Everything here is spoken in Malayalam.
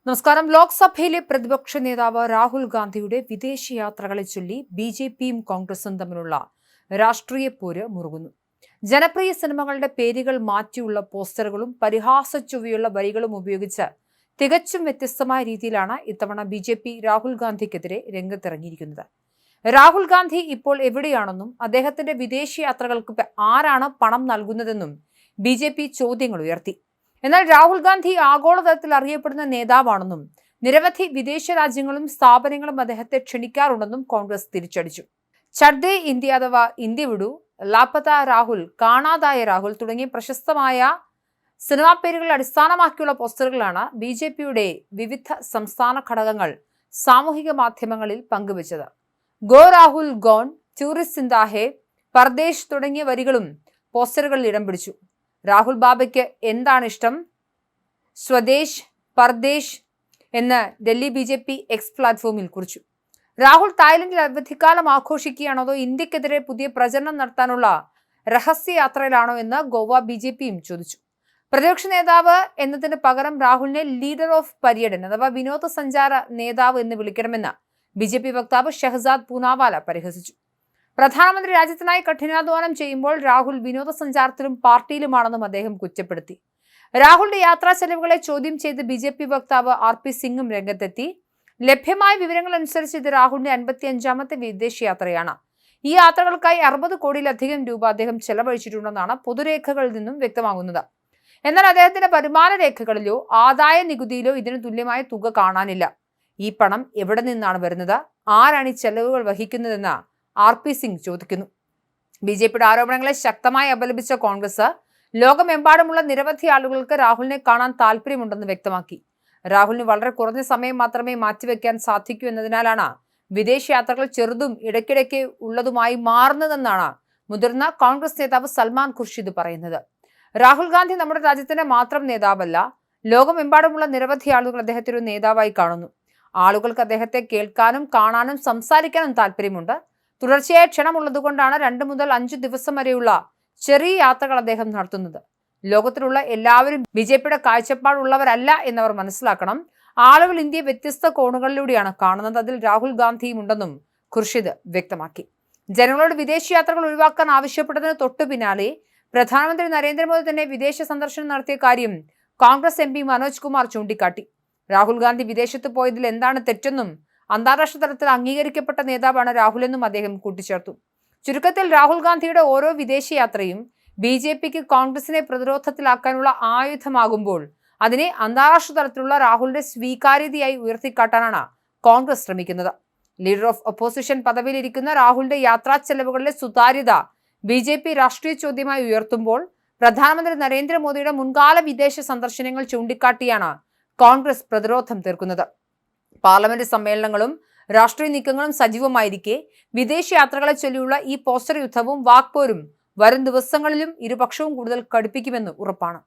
നമസ്കാരം. ലോക്സഭയിലെ പ്രതിപക്ഷ നേതാവ് രാഹുൽ ഗാന്ധിയുടെ വിദേശയാത്രകളെ ചൊല്ലി ബിജെപിയും കോൺഗ്രസും തമ്മിലുള്ള രാഷ്ട്രീയ പോര് മുറുകുന്നു. ജനപ്രിയ സിനിമകളുടെ പേരുകൾ മാറ്റിയുള്ള പോസ്റ്ററുകളും പരിഹാസച്ചുവയുള്ള വരികളും ഉപയോഗിച്ച് തികച്ചും വ്യത്യസ്തമായ രീതിയിലാണ് ഇത്തവണ ബിജെപി രാഹുൽ ഗാന്ധിക്കെതിരെ രംഗത്തിറങ്ങിയിരിക്കുന്നത്. രാഹുൽ ഗാന്ധി ഇപ്പോൾ എവിടെയാണെന്നും അദ്ദേഹത്തിന്റെ വിദേശയാത്രകൾക്ക് ആരാണ് പണം നൽകുന്നതെന്നും ബിജെപി ചോദ്യങ്ങൾ ഉയർത്തി. എന്നാൽ രാഹുൽ ഗാന്ധി ആഗോളതലത്തിൽ അറിയപ്പെടുന്ന നേതാവാണെന്നും നിരവധി വിദേശ രാജ്യങ്ങളും സ്ഥാപനങ്ങളും അദ്ദേഹത്തെ ക്ഷണിക്കാറുണ്ടെന്നും കോൺഗ്രസ് തിരിച്ചടിച്ചു. ചഡ്ഡേ ഇന്ത്യ അഥവാ ഇന്ത്യ വിടു, ലാപത രാഹുൽ, കാണാതായ രാഹുൽ തുടങ്ങിയ പ്രശസ്തമായ സിനിമാ പേരുകൾ അടിസ്ഥാനമാക്കിയുള്ള പോസ്റ്ററുകളാണ് ബിജെപിയുടെ വിവിധ സംസ്ഥാന ഘടകങ്ങൾ സാമൂഹിക മാധ്യമങ്ങളിൽ പങ്കുവച്ചത്. Go Rahul gone, tourist സിന്ദാഹെ, Pardesh തുടങ്ങിയ വരികളും പോസ്റ്ററുകളിൽ ഇടം പിടിച്ചു. രാഹുൽ ബാബയ്ക്ക് എന്താണ് ഇഷ്ടം? സ്വദേശ്, പർദേശ് എന്ന് ഡൽഹി ബിജെപി എക്സ് പ്ലാറ്റ്ഫോമിൽ കുറിച്ചു. രാഹുൽ തായ്ലൻഡിൽ അവധിക്കാലം ആഘോഷിക്കുകയാണോ അതോ ഇന്ത്യക്കെതിരെ പുതിയ പ്രചരണം നടത്താനുള്ള രഹസ്യയാത്രയിലാണോ എന്ന് ഗോവ ബിജെപിയും ചോദിച്ചു. പ്രതിപക്ഷ നേതാവ് എന്നതിന് പകരം രാഹുലിനെ ലീഡർ ഓഫ് പര്യടൻ അഥവാ വിനോദസഞ്ചാര നേതാവ് എന്ന് വിളിക്കണമെന്ന് ബിജെപി വക്താവ് ഷഹസാദ് പൂനാവാല പരിഹസിച്ചു. പ്രധാനമന്ത്രി രാജ്യത്തിനായി കഠിനാധ്വാനം ചെയ്യുമ്പോൾ രാഹുൽ വിനോദസഞ്ചാരത്തിലും പാർട്ടിയിലുമാണെന്നും അദ്ദേഹം കുറ്റപ്പെടുത്തി. രാഹുലിന്റെ യാത്രാ ചെലവുകളെ ചോദ്യം ചെയ്ത് ബിജെപി വക്താവ് RP സിംഗും രംഗത്തെത്തി. ലഭ്യമായ വിവരങ്ങൾ അനുസരിച്ച് ഇത് രാഹുലിന്റെ 55ാമത്തെ വിദേശയാത്രയാണ്. ഈ യാത്രകൾക്കായി 60 കോടിയിലധികം രൂപ അദ്ദേഹം ചെലവഴിച്ചിട്ടുണ്ടെന്നാണ് പൊതുരേഖകളിൽ നിന്നും വ്യക്തമാകുന്നത്. എന്നാൽ അദ്ദേഹത്തിന്റെ വരുമാന രേഖകളിലോ ആദായ നികുതിയിലോ ഇതിന് തുല്യമായ തുക കാണാനില്ല. ഈ പണം എവിടെ നിന്നാണ് വരുന്നത്? ആരാണ് ഈ ചെലവുകൾ വഹിക്കുന്നതെന്ന് RP സിംഗ് ചോദിക്കുന്നു. ബിജെപിയുടെ ആരോപണങ്ങളെ ശക്തമായി അപലപിച്ച കോൺഗ്രസ് ലോകമെമ്പാടുമുള്ള നിരവധി ആളുകൾക്ക് രാഹുലിനെ കാണാൻ താല്പര്യമുണ്ടെന്ന് വ്യക്തമാക്കി. രാഹുലിന് വളരെ കുറഞ്ഞ സമയം മാത്രമേ മാറ്റിവെക്കാൻ സാധിക്കൂ എന്നതിനാലാണ് വിദേശയാത്രകൾ ചെറുതും ഇടയ്ക്കിടയ്ക്ക് ഉള്ളതുമായി മാറുന്നതെന്നാണ് മുതിർന്ന കോൺഗ്രസ് നേതാവ് സൽമാൻ ഖുർഷിദ് പറയുന്നത്. രാഹുൽ ഗാന്ധി നമ്മുടെ രാജ്യത്തിന്റെ മാത്രം നേതാവല്ല, ലോകമെമ്പാടുമുള്ള നിരവധി ആളുകൾ അദ്ദേഹത്തെ ഒരു നേതാവായി കാണുന്നു. ആളുകൾക്ക് അദ്ദേഹത്തെ കേൾക്കാനും കാണാനും സംസാരിക്കാനും താല്പര്യമുണ്ട്. തുടർച്ചയായ ക്ഷണമുള്ളതുകൊണ്ടാണ് 2 മുതൽ 5 ദിവസം വരെയുള്ള ചെറിയ യാത്രകൾ അദ്ദേഹം നടത്തുന്നത്. ലോകത്തിലുള്ള എല്ലാവരും ബിജെപിയുടെ കാഴ്ചപ്പാടുള്ളവരല്ല എന്നവർ മനസ്സിലാക്കണം. ആളുകൾ ഇന്ത്യയെ വ്യത്യസ്ത കോണുകളിലൂടെയാണ് കാണുന്നത്. അതിൽ രാഹുൽ ഗാന്ധിയും ഉണ്ടെന്നും ഖുർഷിദ് വ്യക്തമാക്കി. ജനങ്ങളോട് വിദേശയാത്രകൾ ഒഴിവാക്കാൻ ആവശ്യപ്പെട്ടതിന് തൊട്ടു പിന്നാലെ പ്രധാനമന്ത്രി നരേന്ദ്രമോദി തന്നെ വിദേശ സന്ദർശനം നടത്തിയ കാര്യം കോൺഗ്രസ് MP മനോജ് കുമാർ ചൂണ്ടിക്കാട്ടി. രാഹുൽ ഗാന്ധി വിദേശത്ത് പോയതിൽ എന്താണ് തെറ്റെന്നും അന്താരാഷ്ട്ര തലത്തിൽ അംഗീകരിക്കപ്പെട്ട നേതാവാണ് രാഹുലെന്നും അദ്ദേഹം കൂട്ടിച്ചേർത്തു. ചുരുക്കത്തിൽ രാഹുൽ ഗാന്ധിയുടെ ഓരോ വിദേശയാത്രയും ബിജെപിക്ക് കോൺഗ്രസിനെ പ്രതിരോധത്തിലാക്കാനുള്ള ആയുധമാകുമ്പോൾ അതിനെ അന്താരാഷ്ട്ര തലത്തിലുള്ള രാഹുലിന്റെ സ്വീകാര്യതയായി ഉയർത്തിക്കാട്ടാനാണ് കോൺഗ്രസ് ശ്രമിക്കുന്നത്. ലീഡർ ഓഫ് ഒപ്പോസിഷൻ പദവിയിലിരിക്കുന്ന രാഹുലിന്റെ യാത്രാ ചെലവുകളിലെ സുതാര്യത ബിജെപി രാഷ്ട്രീയ ചോദ്യമായി ഉയർത്തുമ്പോൾ പ്രധാനമന്ത്രി നരേന്ദ്രമോദിയുടെ മുൻകാല വിദേശ സന്ദർശനങ്ങൾ ചൂണ്ടിക്കാട്ടിയാണ് കോൺഗ്രസ് പ്രതിരോധം തീർക്കുന്നത്. പാർലമെന്റ് സമ്മേളനങ്ങളും രാഷ്ട്രീയ നീക്കങ്ങളും സജീവമായിരിക്കെ വിദേശയാത്രകളെ ചൊല്ലിയുള്ള ഈ പോസ്റ്റർ യുദ്ധവും വാക്പോരും വരും ദിവസങ്ങളിലും ഇരുപക്ഷവും കൂടുതൽ കടുപ്പിക്കുമെന്ന് ഉറപ്പാണ്.